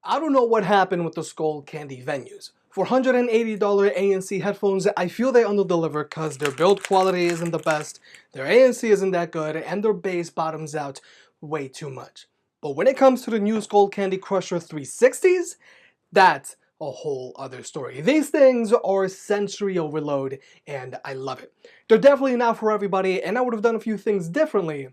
I don't know what happened with the Skullcandy Venues. For $180 ANC headphones, I feel they underdeliver because their build quality isn't the best, their ANC isn't that good, and their bass bottoms out way too much. But when it comes to the new Skullcandy Crusher 360s, that's a whole other story. These things are sensory overload, and I love it. They're definitely not for everybody, and I would have done a few things differently,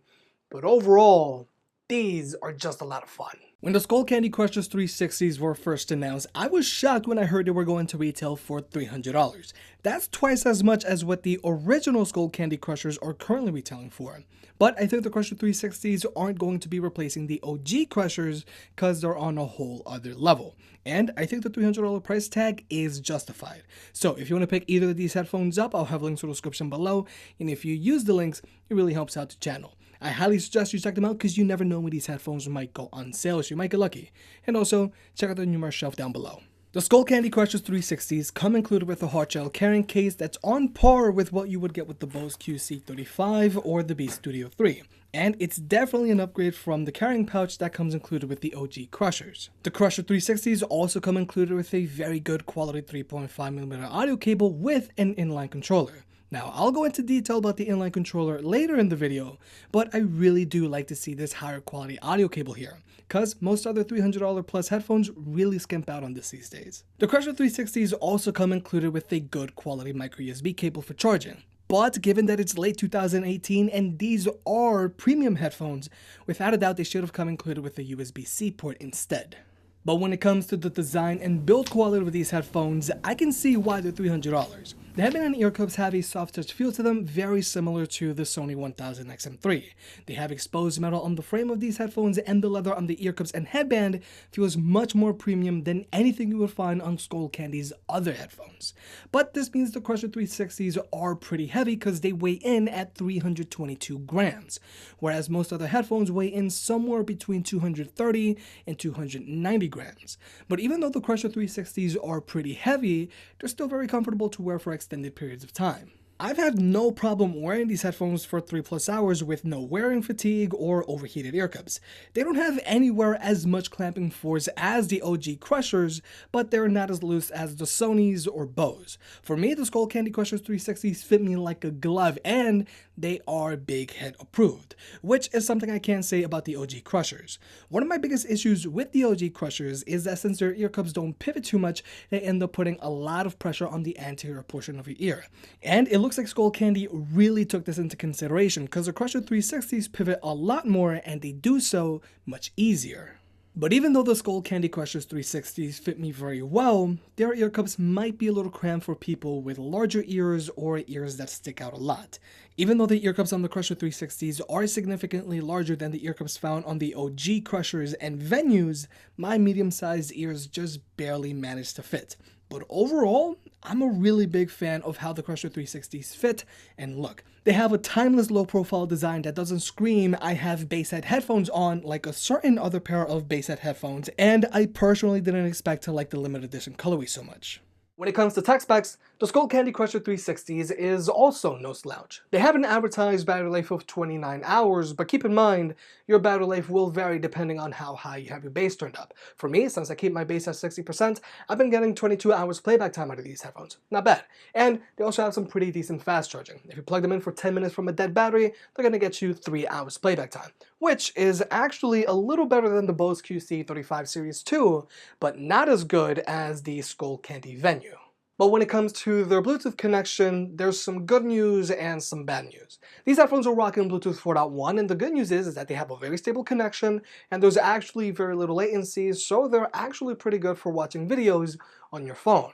but overall, these are just a lot of fun. When the Skullcandy Crushers 360s were first announced, I was shocked when I heard they were going to retail for $300. That's twice as much as what the original Skullcandy Crushers are currently retailing for. But I think the Crusher 360s aren't going to be replacing the OG Crushers because they're on a whole other level. And I think the $300 price tag is justified. So if you want to pick either of these headphones up, I'll have links in the description below. And if you use the links, it really helps out the channel. I highly suggest you check them out because you never know when these headphones might go on sale, so you might get lucky. And also, check out the numerous shelf down below. The Skullcandy Crusher 360s come included with a hard shell carrying case that's on par with what you would get with the Bose QC35 or the Beats Studio 3. And it's definitely an upgrade from the carrying pouch that comes included with the OG Crushers. The Crusher 360s also come included with a very good quality 3.5mm audio cable with an inline controller. Now, I'll go into detail about the inline controller later in the video, but I really do like to see this higher quality audio cable here, because most other $300 plus headphones really skimp out on this these days. The Crusher 360s also come included with a good quality micro USB cable for charging. But given that it's late 2018 and these are premium headphones, without a doubt they should have come included with a USB-C port instead. But when it comes to the design and build quality of these headphones, I can see why they're $300. The headband and ear cups have a soft touch feel to them, very similar to the Sony 1000 XM3. They have exposed metal on the frame of these headphones, and the leather on the ear cups and headband feels much more premium than anything you would find on Skullcandy's other headphones. But this means the Crusher 360s are pretty heavy because they weigh in at 322 grams, whereas most other headphones weigh in somewhere between 230 and 290 grams. But even though the Crusher 360s are pretty heavy, they're still very comfortable to wear for extended periods of time. I've had no problem wearing these headphones for 3+ hours with no wearing fatigue or overheated ear cups. They don't have anywhere as much clamping force as the OG Crushers, but they're not as loose as the Sonys or Bose. For me, the Skullcandy Crushers 360s fit me like a glove, and they are big head approved, which is something I can't say about the OG Crushers. One of my biggest issues with the OG Crushers is that since their ear cups don't pivot too much, they end up putting a lot of pressure on the anterior portion of your ear. And it looks like Skullcandy really took this into consideration because the Crusher 360s pivot a lot more and they do so much easier. But even though the Skullcandy Crushers 360s fit me very well, their ear cups might be a little cramped for people with larger ears or ears that stick out a lot. Even though the ear cups on the Crusher 360s are significantly larger than the ear cups found on the OG Crushers and Venues, my medium-sized ears just barely managed to fit. But overall, I'm a really big fan of how the Crusher 360s fit and look. They have a timeless low-profile design that doesn't scream, "I have basshead headphones on," like a certain other pair of basshead headphones, and I personally didn't expect to like the limited edition colorway so much. When it comes to tech specs, the Skullcandy Crusher 360s is also no slouch. They have an advertised battery life of 29 hours, but keep in mind, your battery life will vary depending on how high you have your bass turned up. For me, since I keep my bass at 60%, I've been getting 22 hours playback time out of these headphones. Not bad. And they also have some pretty decent fast charging. If you plug them in for 10 minutes from a dead battery, they're going to get you 3 hours playback time, which is actually a little better than the Bose QC35 Series 2, but not as good as the Skullcandy Venue. But when it comes to their Bluetooth connection, there's some good news and some bad news. These headphones are rocking Bluetooth 4.1, and the good news is that they have a very stable connection, and there's actually very little latency, so they're actually pretty good for watching videos on your phone.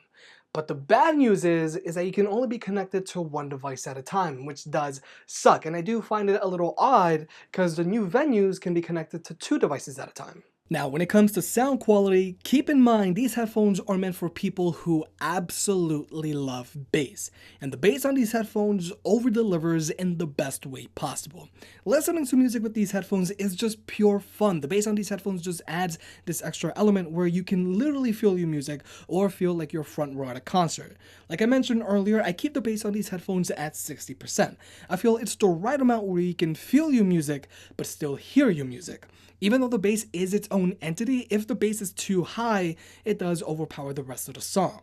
But the bad news is that you can only be connected to one device at a time, which does suck, and I do find it a little odd because the new Venues can be connected to 2 devices at a time. Now, when it comes to sound quality, keep in mind these headphones are meant for people who absolutely love bass, and the bass on these headphones over-delivers in the best way possible. Listening to music with these headphones is just pure fun. The bass on these headphones just adds this extra element where you can literally feel your music or feel like you're front row at a concert. Like I mentioned earlier, I keep the bass on these headphones at 60%. I feel it's the right amount where you can feel your music but still hear your music. Even though the bass is its own entity, if the bass is too high, it does overpower the rest of the song.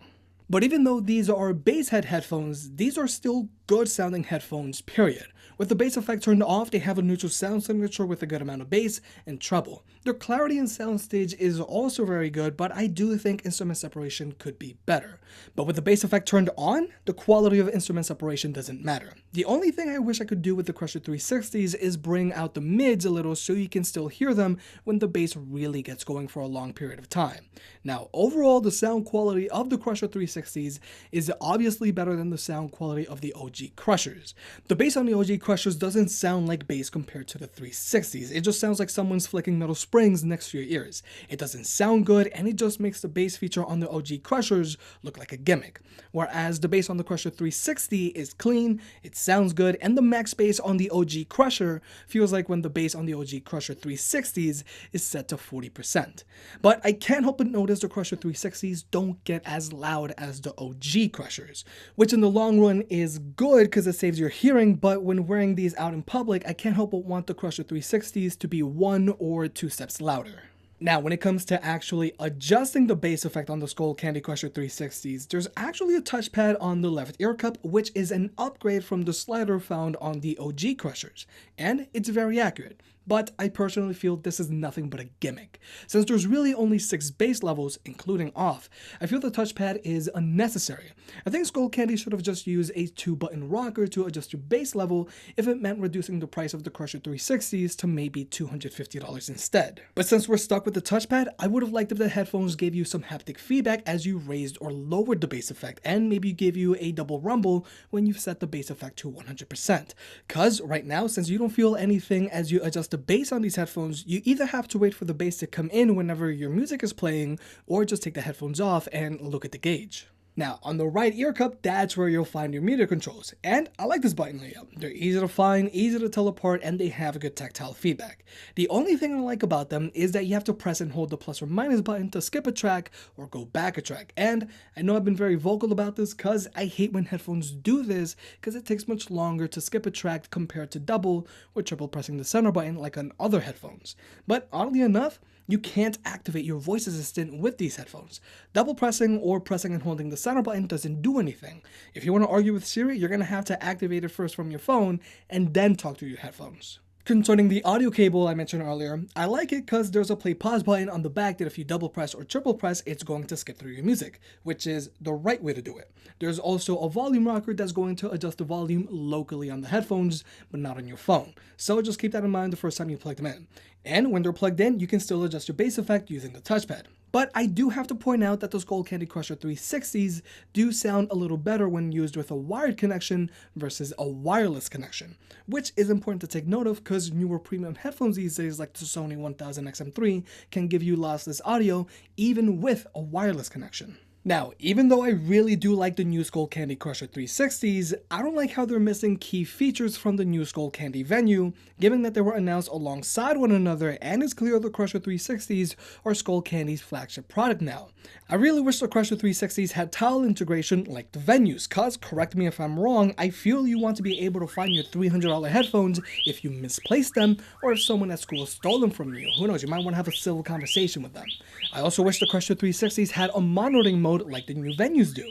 But even though these are bass head headphones, these are still good sounding headphones, period. With the bass effect turned off, they have a neutral sound signature with a good amount of bass and treble. Their clarity and soundstage is also very good, but I do think instrument separation could be better. But with the bass effect turned on, the quality of instrument separation doesn't matter. The only thing I wish I could do with the Crusher 360s is bring out the mids a little so you can still hear them when the bass really gets going for a long period of time. Now, overall, the sound quality of the Crusher 360s is obviously better than the sound quality of the OG Crushers. The bass on the OG Crushers doesn't sound like bass compared to the 360s. It just sounds like someone's flicking metal springs next to your ears. It doesn't sound good, and it just makes the bass feature on the OG Crushers look like a gimmick. Whereas the bass on the Crusher 360 is clean, it sounds good, and the max bass on the OG Crusher feels like when the bass on the OG Crusher 360s is set to 40%. But I can't help but notice the Crusher 360s don't get as loud as the OG Crushers, which in the long run is good because it saves your hearing, but when wearing these out in public, I can't help but want the Crusher 360s to be 1 or 2 steps louder. Now, when it comes to actually adjusting the bass effect on the Skullcandy Crusher 360s, there's actually a touchpad on the left ear cup, which is an upgrade from the slider found on the OG Crushers, and it's very accurate. But I personally feel this is nothing but a gimmick. Since there's really only 6 bass levels, including off, I feel the touchpad is unnecessary. I think Skullcandy should have just used a 2-button rocker to adjust your bass level if it meant reducing the price of the Crusher 360s to maybe $250 instead. But since we're stuck with the touchpad, I would have liked if the headphones gave you some haptic feedback as you raised or lowered the bass effect, and maybe gave you a double rumble when you set the bass effect to 100%. Cause right now, since you don't feel anything as you adjust the bass on these headphones, you either have to wait for the bass to come in whenever your music is playing, or just take the headphones off and look at the gauge. Now, on the right ear cup, that's where you'll find your meter controls, and I like this button layout. They're easy to find, easy to tell apart, and they have good tactile feedback. The only thing I like about them is that you have to press and hold the plus or minus button to skip a track or go back a track, and I know I've been very vocal about this because I hate when headphones do this because it takes much longer to skip a track compared to double or triple pressing the center button like on other headphones. But oddly enough, you can't activate your voice assistant with these headphones. Double pressing or pressing and holding the center button doesn't do anything. If you want to argue with Siri, you're going to have to activate it first from your phone and then talk to your headphones. Concerning the audio cable I mentioned earlier, I like it because there's a play pause button on the back that if you double press or triple press, it's going to skip through your music, which is the right way to do it. There's also a volume rocker that's going to adjust the volume locally on the headphones, but not on your phone. So just keep that in mind the first time you plug them in. And when they're plugged in, you can still adjust your bass effect using the touchpad. But I do have to point out that the Skullcandy Crusher 360s do sound a little better when used with a wired connection versus a wireless connection, which is important to take note of because newer premium headphones these days like the Sony 1000 XM3 can give you lossless audio even with a wireless connection. Now, even though I really do like the new Skullcandy Crusher 360s, I don't like how they're missing key features from the new Skullcandy Venue, given that they were announced alongside one another, and it's clear the Crusher 360s are Skullcandy's flagship product now. I really wish the Crusher 360s had tile integration like the Venues, cause, correct me if I'm wrong, I feel you want to be able to find your $300 headphones if you misplaced them, or if someone at school stole them from you. Who knows, you might want to have a civil conversation with them. I also wish the Crusher 360s had a monitoring mode like the new Venues do.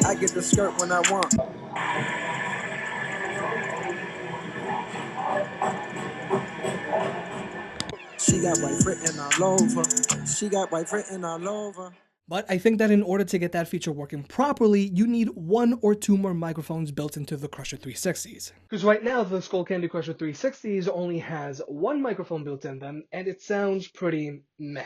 I get the skirt when I want. She got white written all over. She got white written all over. But I think that in order to get that feature working properly, you need 1 or 2 more microphones built into the Crusher 360s. Because right now, the Skullcandy Crusher 360s only has 1 microphone built in them, and it sounds pretty meh.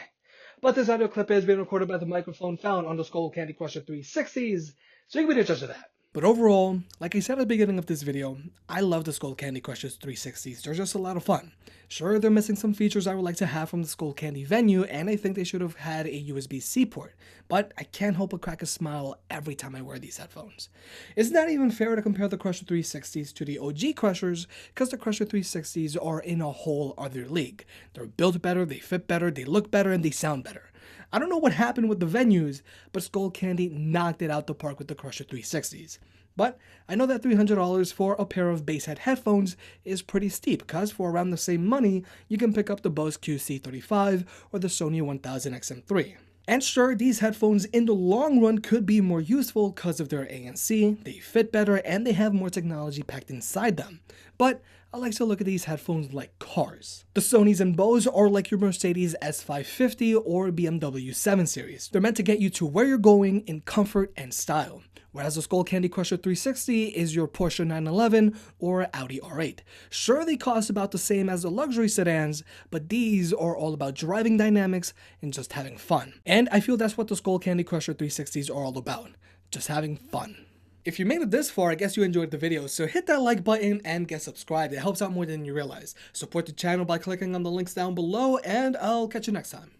But this audio clip is being recorded by the microphone found on the Skullcandy Crusher 360s, so you can be the judge of that. But overall, like I said at the beginning of this video, I love the Skullcandy Crusher 360s. They're just a lot of fun. Sure, they're missing some features I would like to have from the Skullcandy Venue, and I think they should have had a USB-C port, but I can't help but crack a smile every time I wear these headphones. It's not even fair to compare the Crusher 360s to the OG Crushers, because the Crusher 360s are in a whole other league. They're built better, they fit better, they look better, and they sound better. I don't know what happened with the Venues, but Skullcandy knocked it out the park with the Crusher 360s. But I know that $300 for a pair of bass head headphones is pretty steep, because for around the same money, you can pick up the Bose QC35 or the Sony 1000 XM3. And sure, these headphones in the long run could be more useful because of their ANC, they fit better, and they have more technology packed inside them. But I like to look at these headphones like cars. The Sonys and Bose are like your Mercedes S550 or BMW 7 Series. They're meant to get you to where you're going in comfort and style. Whereas the Skullcandy Crusher 360 is your Porsche 911 or Audi R8. Sure, they cost about the same as the luxury sedans, but these are all about driving dynamics and just having fun. And I feel that's what the Skullcandy Crusher 360s are all about, just having fun. If you made it this far, I guess you enjoyed the video, so hit that like button and get subscribed. It helps out more than you realize. Support the channel by clicking on the links down below, and I'll catch you next time.